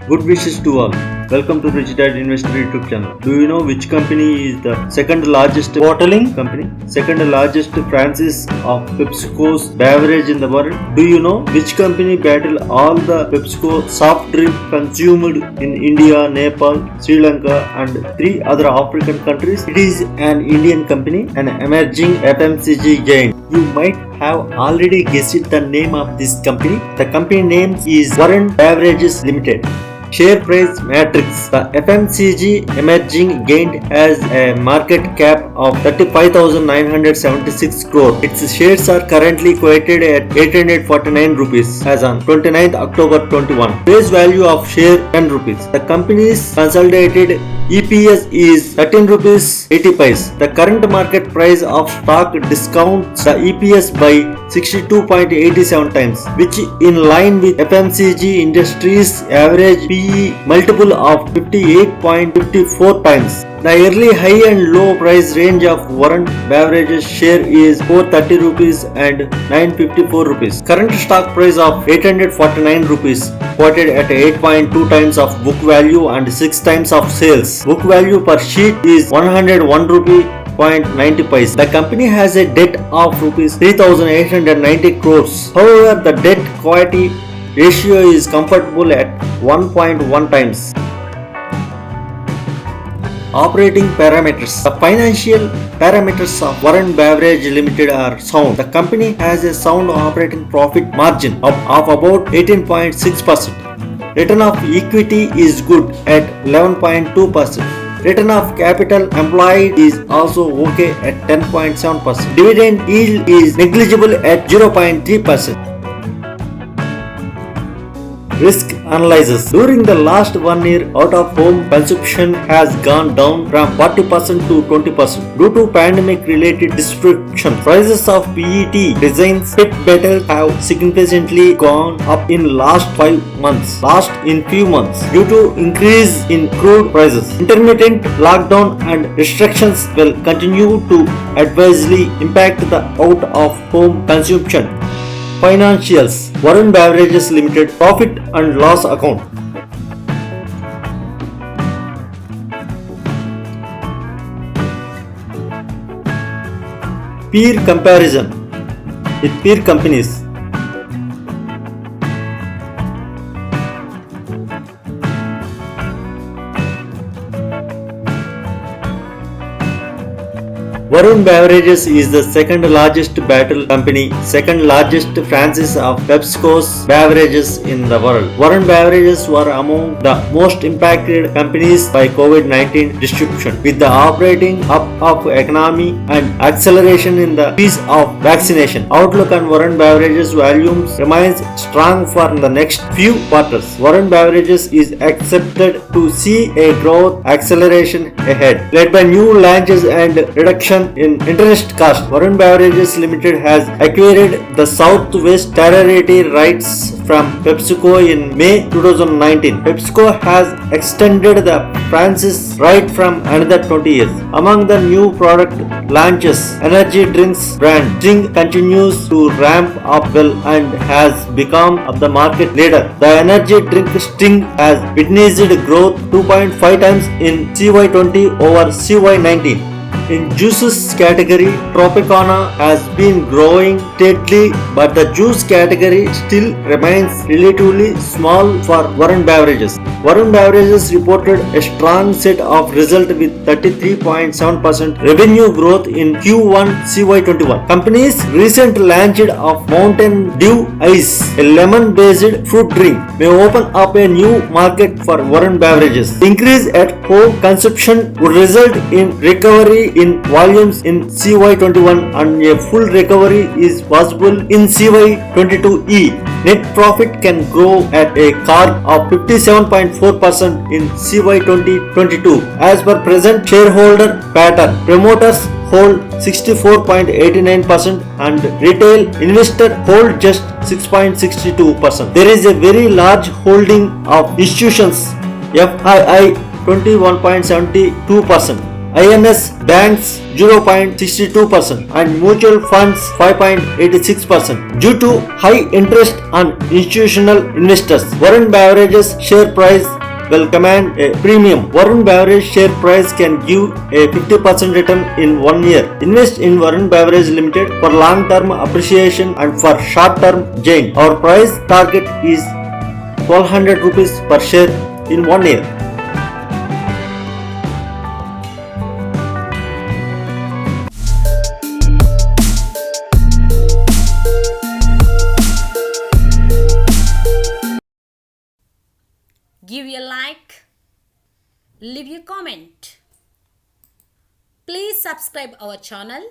Good wishes to all. Welcome to Rich Dad Investor YouTube channel. Do you know which company is the second largest bottling company? Second largest franchise of PepsiCo's beverage in the world? Do you know which company battled all the PepsiCo soft drink consumed in India, Nepal, Sri Lanka and 3 other African countries? It is an Indian company, an emerging FMCG giant. You might have already guessed the name of this company. The company name is Varun Beverages Limited. Share price matrix. The FMCG emerging giant has a market cap of 35,976 crore. Its shares are currently quoted at 849 rupees as on 29th October 21. Face value of share 10 rupees. The company's consolidated EPS is 13 rupees 80 paise. The current market price of stock discounts the EPS by 62.87 times, which in line with FMCG industry's average PE multiple of 58.54 times. The yearly high and low price range of Varun Beverages share is 430 rupees and 954 rupees. Current stock price of 849 rupees, quoted at 8.2 times of book value and 6 times of sales. Book value per sheet is 101 rupee 0.90 paise. The company has a debt of rupees 3,890 crores. However, the debt equity ratio is comfortable at 1.1 times. Operating parameters. The financial parameters of Varun Beverage Limited are sound. The company has a sound operating profit margin of about 18.6%. Return of equity is good at 11.2%. Return of capital employed is also okay at 10.7%. Dividend yield is negligible at 0.3%. Risk analysis. During the last 1 year, out-of-home consumption has gone down from 40% to 20% due to pandemic-related disruption. Prices of PET designs pet bottles have significantly gone up in last few months due to increase in crude prices. Intermittent lockdown and restrictions will continue to adversely impact the out-of-home consumption. Financials. Varun Beverages Limited profit and loss account. Peer comparison with peer companies. Varun Beverages is the second largest bottle company, second largest franchise of PepsiCo's beverages in the world. Varun Beverages were among the most impacted companies by COVID-19 disruption, with the operating up of economy and acceleration in the pace of vaccination. Outlook on Varun Beverages volumes remains strong for the next few quarters. Varun Beverages is expected to see a growth acceleration ahead, led by new launches and reduction in interest cost. Varun Beverages Limited has acquired the Southwest Territory rights from PepsiCo in May 2019. PepsiCo has extended the franchise right from another 20 years. Among the new product launches, energy drinks brand Sting continues to ramp up well and has become the market leader. The energy drink Sting has witnessed growth 2.5 times in CY20 over CY19. In juices category, Tropicana has been growing steadily, but the juice category still remains relatively small for Varun Beverages. Varun Beverages reported a strong set of results with 33.7% revenue growth in Q1 CY21. Company's recent launch of Mountain Dew Ice, a lemon-based fruit drink, may open up a new market for Varun Beverages. Increase at home consumption would result in recovery in volumes in CY21 and a full recovery is possible in CY22E. Net profit can grow at a CAGR of 57.4% in CY 2022 as per present shareholder pattern. Promoters hold 64.89% and retail investor hold just 6.62%. There is a very large holding of institutions, FII 21.72%. INS banks 0.62% and mutual funds 5.86% due to high interest on institutional investors. Varun Beverages share price will command a premium. Varun Beverage share price can give a 50% return in 1 year. Invest in Varun Beverage Limited for long-term appreciation and for short-term gain. Our price target is 1200 rupees per share in 1 year. Give a like, leave a comment. Please subscribe our channel